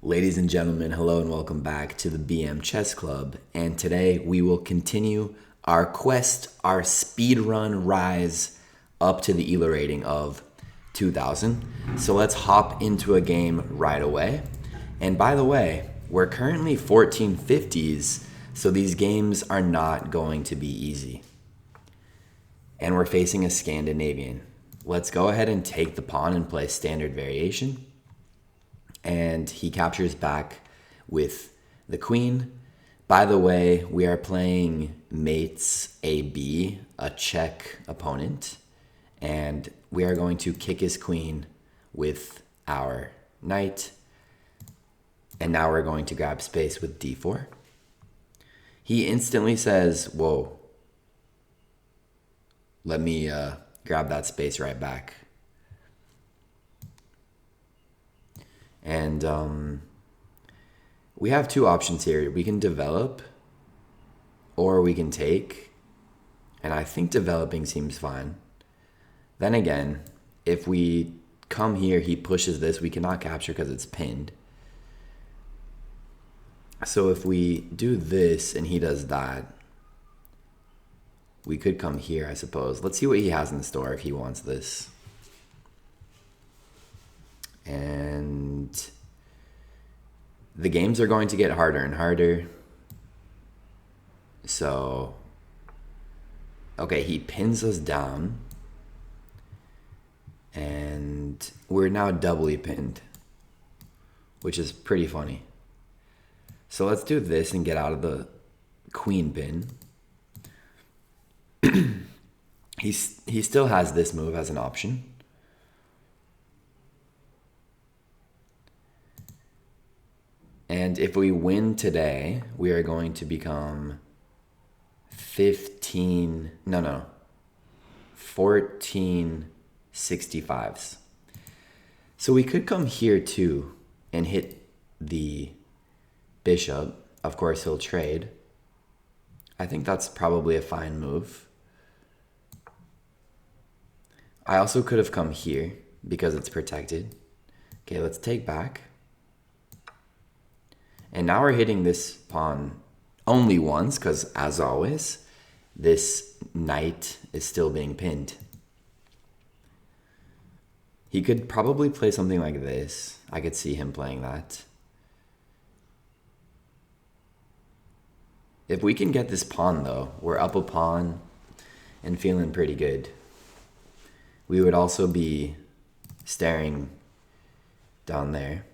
Ladies and gentlemen, hello and welcome back to the BM Chess Club. And today we will continue our quest, our speedrun rise up to the ELA rating of 2000. So let's hop into a game right away. And by the way, we're currently 1450s, so these games are not going to be easy. And we're facing a Scandinavian. Let's go ahead and take the pawn and play standard variation. And he captures back with the queen. By the way, we are playing mates AB, a Czech opponent, and we are going to kick his queen with our knight. And now we're going to grab space with d4. He instantly says, whoa, let me grab that space right back. And we have two options here. We can develop or we can take. And I think developing seems fine. Then again, if we come here, he pushes this. We cannot capture because it's pinned. So if we do this and he does that, we could come here, I suppose. Let's see what he has in store if he wants this. And the games are going to get harder and harder. So, okay, he pins us down. And we're now doubly pinned, which is pretty funny. So let's do this and get out of the queen pin. He still has this move as an option. And if we win today, we are going to become 14 65s. So we could come here too and hit the bishop. Of course, he'll trade. I think that's probably a fine move. I also could have come here because it's protected. Okay, let's take back. And now we're hitting this pawn only once because, as always, this knight is still being pinned. He could probably play something like this. I could see him playing that. If we can get this pawn, though, we're up a pawn and feeling pretty good. We would also be staring down there.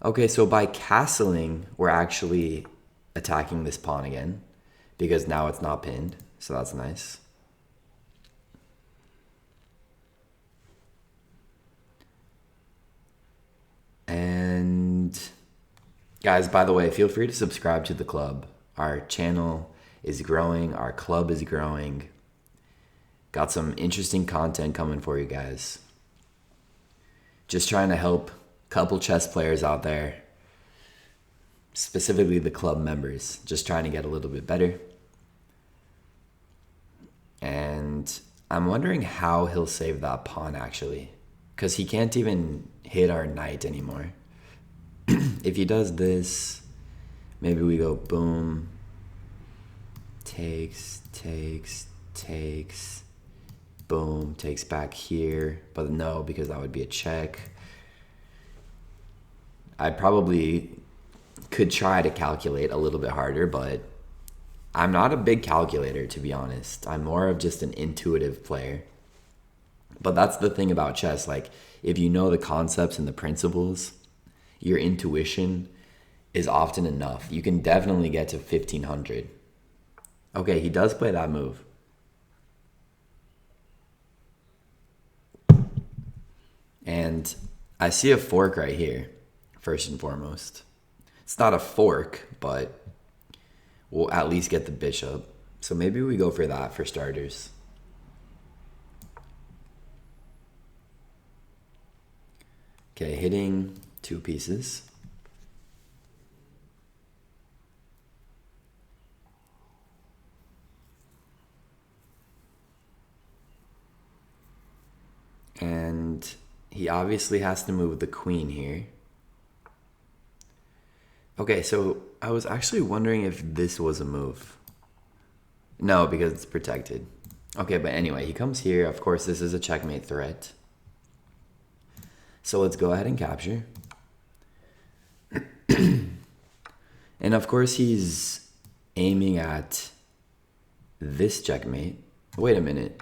Okay, so by castling, we're actually attacking this pawn again because now it's not pinned, so that's nice. And guys, by the way, feel free to subscribe to the club. Our channel is growing, our club is growing. Got some interesting content coming for you guys. Just trying to help couple chess players out there, specifically the club members, just trying to get a little bit better. And I'm wondering how he'll save that pawn actually, because he can't even hit our knight anymore. If he does this, maybe we go boom, takes, boom, takes back here, but no, because that would be a check. I probably could try to calculate a little bit harder, but I'm not a big calculator, to be honest. I'm more of just an intuitive player. But that's the thing about chess. Like, if you know the concepts and the principles, your intuition is often enough. You can definitely get to 1500. Okay, he does play that move. And I see a fork right here. First and foremost, it's not a fork, but we'll at least get the bishop. So maybe we go for that for starters. Okay, hitting two pieces. And he obviously has to move the queen here. Okay, so I was actually wondering if this was a move. No, because it's protected. Okay, but anyway, he comes here. Of course, this is a checkmate threat. So let's go ahead and capture. And of course, he's aiming at this checkmate. Wait a minute.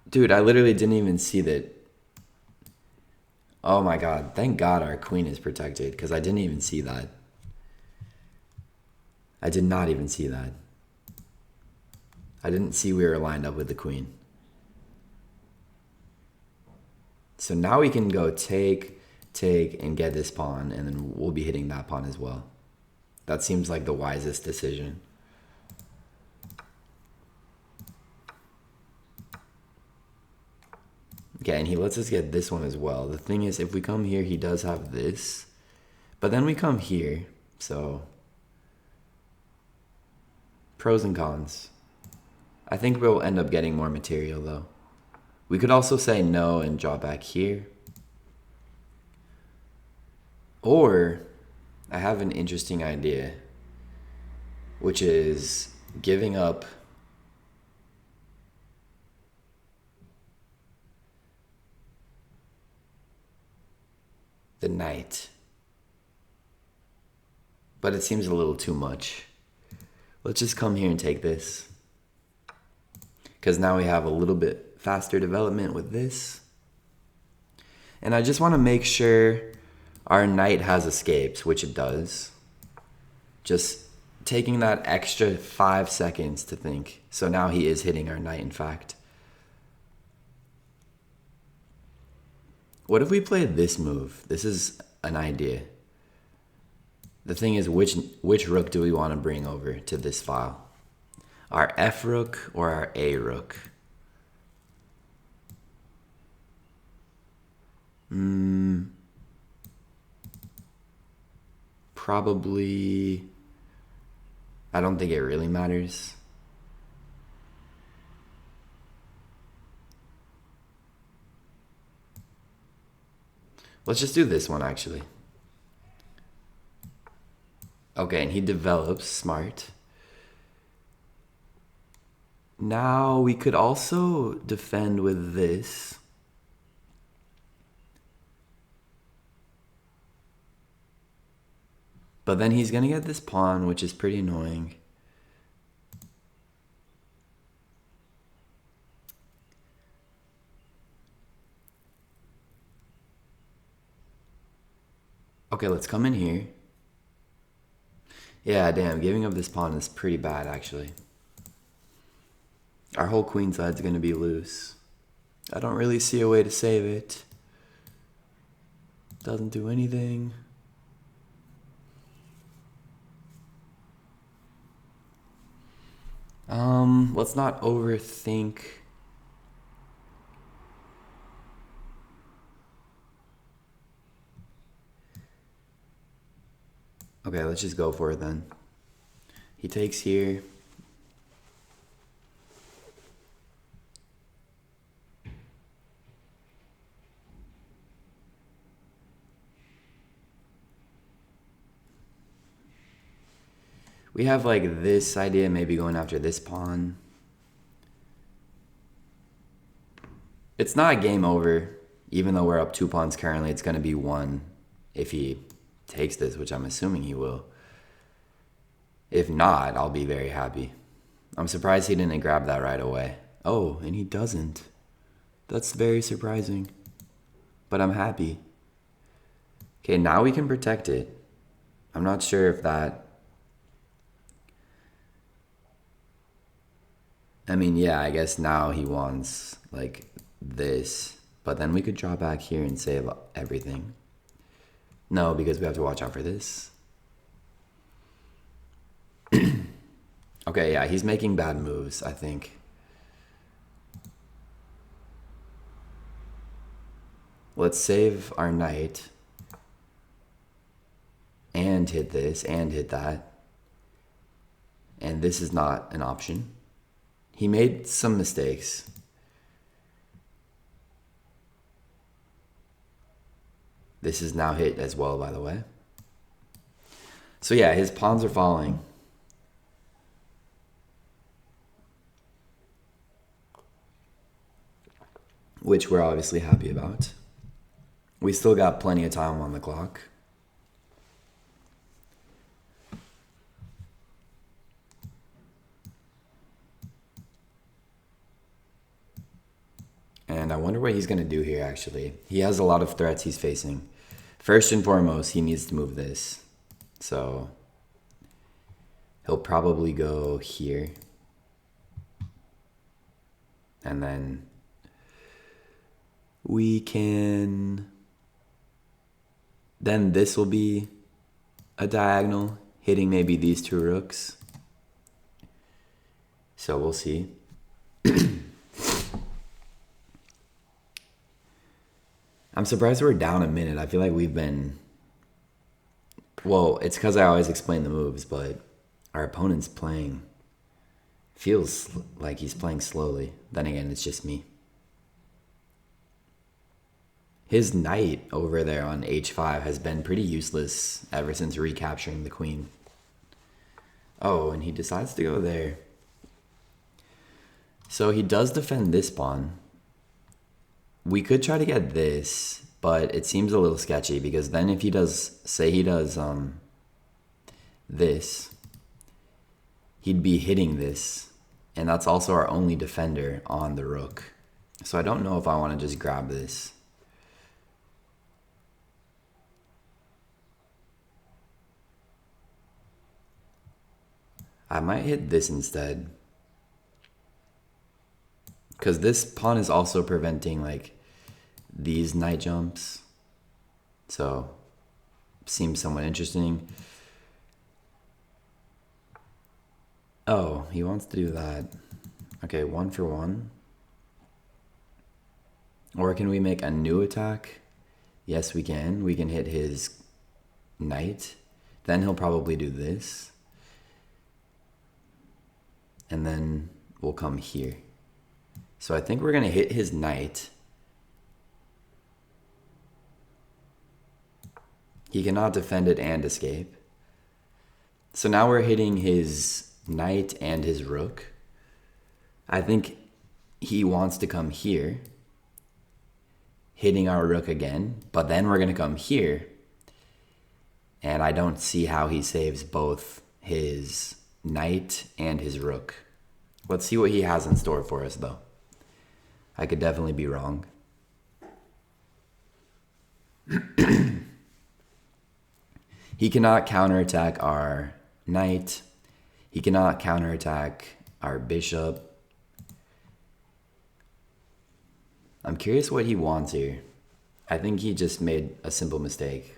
Dude, I literally didn't even see that. Oh my god, thank god our queen is protected, because I didn't even see that. I did not even see that. I didn't see we were lined up with the queen. So now we can go take, and get this pawn, and then we'll be hitting that pawn as well. That seems like the wisest decision. Okay, and he lets us get this one as well. The thing is, if we come here, he does have this. But then we come here, so... Pros and cons. I think we'll end up getting more material, though. We could also say no and draw back here. Or, I have an interesting idea, which is giving up the knight. But it seems a little too much. Let's just come here and take this. Because now we have a little bit faster development with this. And I just want to make sure our knight has escapes, which it does. Just taking that extra 5 seconds to think. So now he is hitting our knight, in fact. What if we played this move? This is an idea. The thing is, which rook do we want to bring over to this file? Our F rook or our A rook? Probably... I don't think it really matters. Let's just do this one, actually. Okay, and he develops, smart. Now we could also defend with this. But then he's gonna get this pawn, which is pretty annoying. Okay, let's come in here. Yeah, damn, giving up this pawn is pretty bad, actually. Our whole queen side's gonna be loose. I don't really see a way to save it. Doesn't do anything. Let's not overthink. Okay, let's just go for it then. He takes here. We have like this idea, maybe going after this pawn. It's not a game over, even though we're up 2 pawns currently. It's going to be 1 if he takes this, which I'm assuming he will. If not, I'll be very happy. I'm surprised he didn't grab that right away. Oh, and he doesn't. That's very surprising. But I'm happy. Okay, now we can protect it. I'm not sure if that... I mean, yeah, I guess now he wants, like, this. But then we could draw back here and save everything. No, because we have to watch out for this. Okay, yeah, he's making bad moves, I think. Let's save our knight. And hit this, and hit that. And this is not an option. He made some mistakes. This is now hit as well, by the way. So yeah, his pawns are falling. Which we're obviously happy about. We still got plenty of time on the clock. And I wonder what he's going to do here, actually. He has a lot of threats he's facing. First and foremost, he needs to move this. So he'll probably go here. And then we can... Then this will be a diagonal, hitting maybe these two rooks. So we'll see. I'm surprised we're down a minute. I feel like we've been... Well, it's because I always explain the moves, but our opponent's playing... Feels like he's playing slowly. Then again, it's just me. His knight over there on h5 has been pretty useless ever since recapturing the queen. Oh, and he decides to go there. So he does defend this pawn. We could try to get this, but it seems a little sketchy because then if he does, say he does this, he'd be hitting this, and that's also our only defender on the rook. So I don't know if I want to just grab this. I might hit this instead. Because this pawn is also preventing like these knight jumps. So seems somewhat interesting. Oh, he wants to do that. Okay, 1 for 1. Or can we make a new attack? Yes, we can. We can hit his knight. Then he'll probably do this. And then we'll come here. So I think we're going to hit his knight. He cannot defend it and escape. So now we're hitting his knight and his rook. I think he wants to come here, hitting our rook again, but then we're going to come here. And I don't see how he saves both his knight and his rook. Let's see what he has in store for us, though. I could definitely be wrong. He cannot counterattack our knight. He cannot counterattack our bishop. I'm curious what he wants here. I think he just made a simple mistake.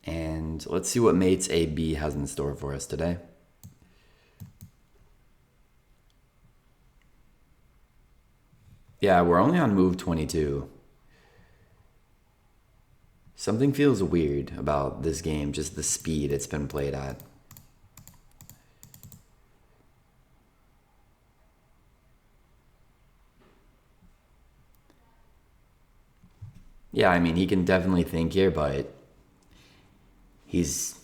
And let's see what mates AB has in store for us today. Yeah, we're only on move 22. Something feels weird about this game, just the speed it's been played at. Yeah, I mean, he can definitely think here, but he's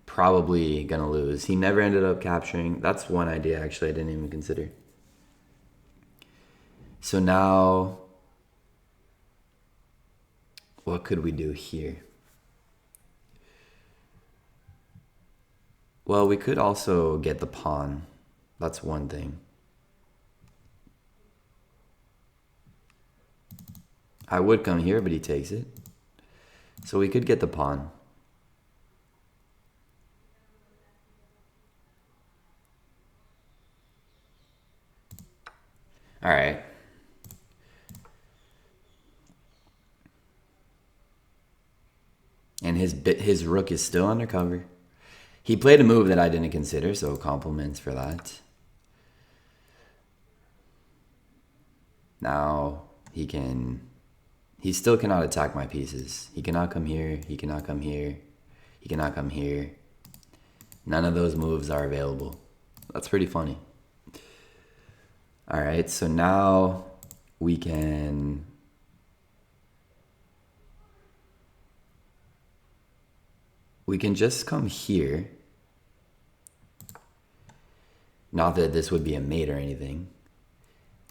probably gonna lose. He never ended up capturing. That's one idea, actually, I didn't even consider. So now, what could we do here? Well, we could also get the pawn. That's one thing. I would come here, but he takes it. So we could get the pawn. All right. And his rook is still undercover. He played a move that I didn't consider, so compliments for that. Now he still cannot attack my pieces. He cannot come here, he cannot come here, he cannot come here. None of those moves are available. That's pretty funny. All right, so now we can we can just come here. Not that this would be a mate or anything.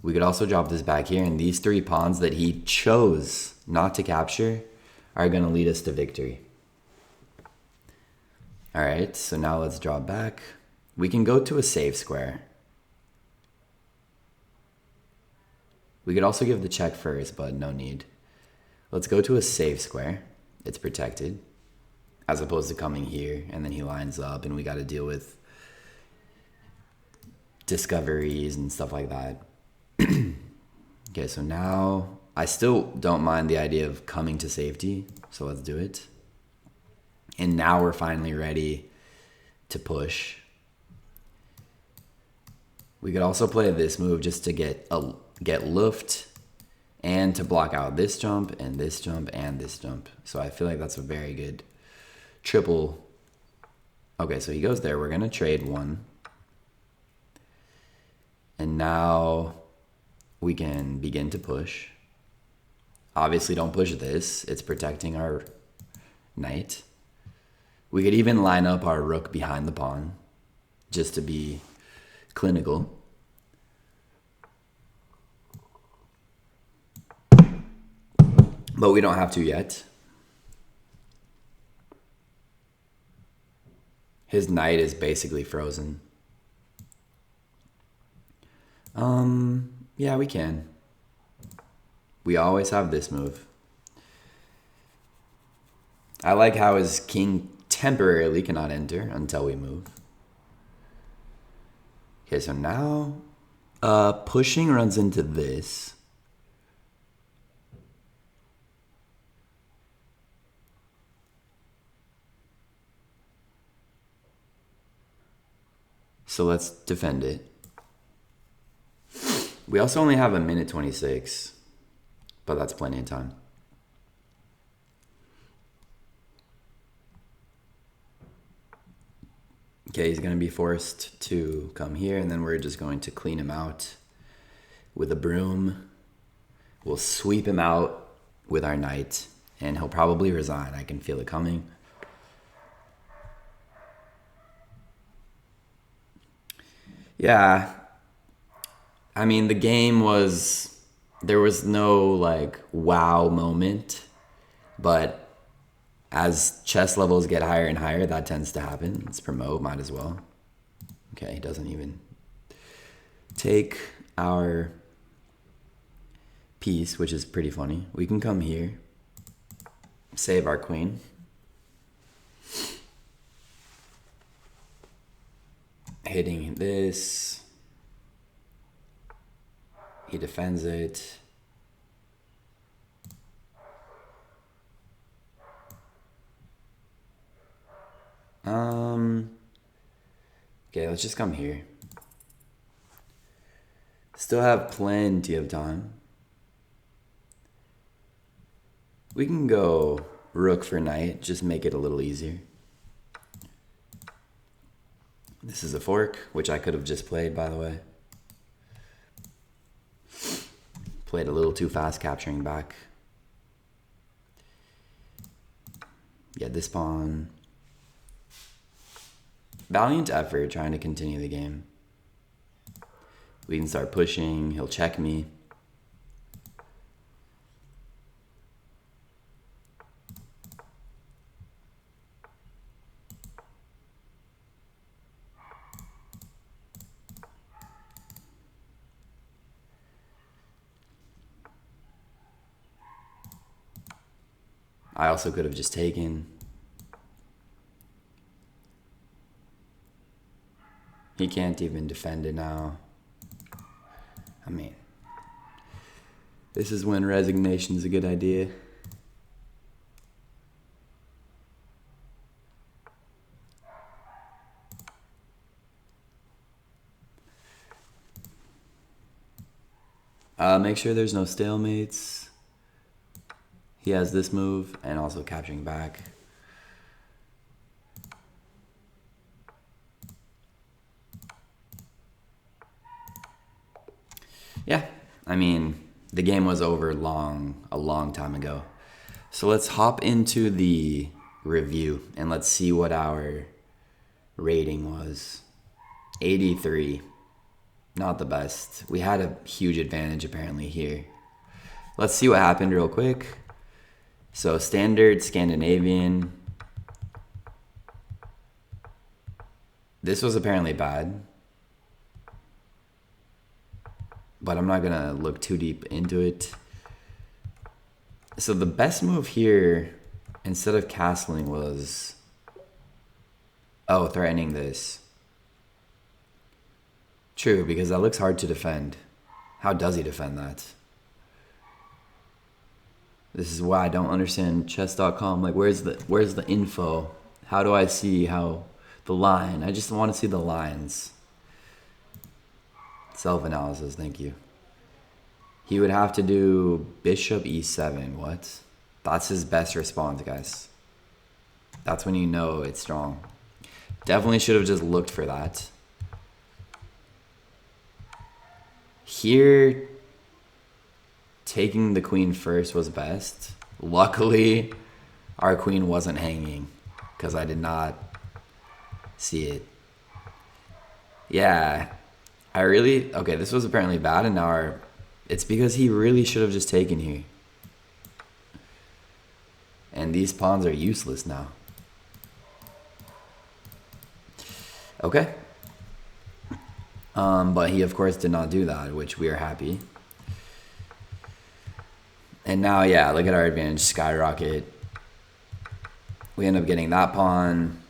We could also drop this back here, and these 3 pawns that he chose not to capture are going to lead us to victory. All right, so now let's drop back. We can go to a safe square. We could also give the check first, but no need. Let's go to a safe square. It's protected, as opposed to coming here, and then he lines up, and we got to deal with discoveries and stuff like that. Okay, so now I still don't mind the idea of coming to safety, so let's do it. And now we're finally ready to push. We could also play this move just to get luft and to block out this jump and this jump and this jump. So I feel like that's a very good triple. Okay, so he goes there. We're going to trade 1. And now we can begin to push. Obviously, don't push this. It's protecting our knight. We could even line up our rook behind the pawn just to be clinical. But we don't have to yet. His knight is basically frozen. Yeah, we can. We always have this move. I like how his king temporarily cannot enter until we move. Okay, so now pushing runs into this. So let's defend it. We also only have 1:26, but that's plenty of time. Okay, he's going to be forced to come here, and then we're just going to clean him out with a broom. We'll sweep him out with our knight, and he'll probably resign. I can feel it coming. Yeah. I mean, the game was, there was no like wow moment, but as chess levels get higher and higher, that tends to happen. Let's promote, might as well. Okay, he doesn't even take our piece, which is pretty funny. We can come here, save our queen. Hitting this. He defends it. Okay, let's just come here. Still have plenty of time. We can go rook for knight, just make it a little easier. This is a fork, which I could have just played, by the way. Played a little too fast, capturing back. Yeah, this pawn. Valiant effort trying to continue the game. We can start pushing. He'll check me. I also could have just taken. He can't even defend it now. I mean, this is when resignation is a good idea. Make sure there's no stalemates. He has this move and also capturing back. Yeah, I mean, the game was over a long time ago. So let's hop into the review. And let's see what our rating was. 83. Not the best. We had a huge advantage apparently here. Let's see what happened real quick. So standard Scandinavian. This was apparently bad. But I'm not gonna look too deep into it. So the best move here, instead of castling, was threatening this. True, because that looks hard to defend. How does he defend that? This is why I don't understand chess.com. Like, where's the info? How do I see how the line? I just want to see the lines. Self-analysis, thank you. He would have to do bishop e7. What? That's his best response, guys. That's when you know it's strong. Definitely should have just looked for that. Here, taking the queen first was best. Luckily, our queen wasn't hanging because I did not see it. Yeah, okay, this was apparently bad, and now it's because he really should have just taken here. And these pawns are useless now. Okay. But he, of course, did not do that, which we are happy. And now, yeah, look at our advantage skyrocket. We end up getting that pawn.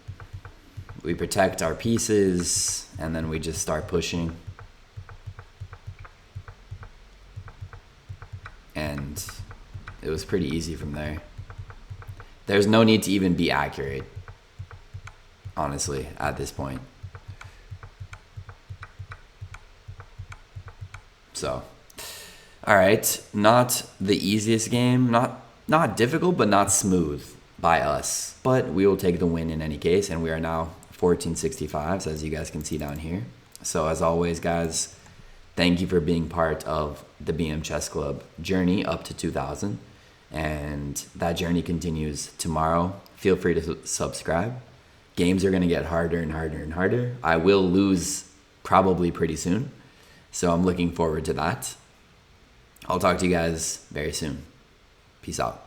We protect our pieces, and then we just start pushing. And it was pretty easy from there. There's no need to even be accurate, honestly, at this point. So, all right, not the easiest game, not difficult, but not smooth by us. But we will take the win in any case, and we are now 1465s, as you guys can see down here. So as always, guys, thank you for being part of the BM Chess Club journey up to 2000. And that journey continues tomorrow. Feel free to subscribe. Games are going to get harder and harder and harder. I will lose probably pretty soon. So I'm looking forward to that. I'll talk to you guys very soon. Peace out.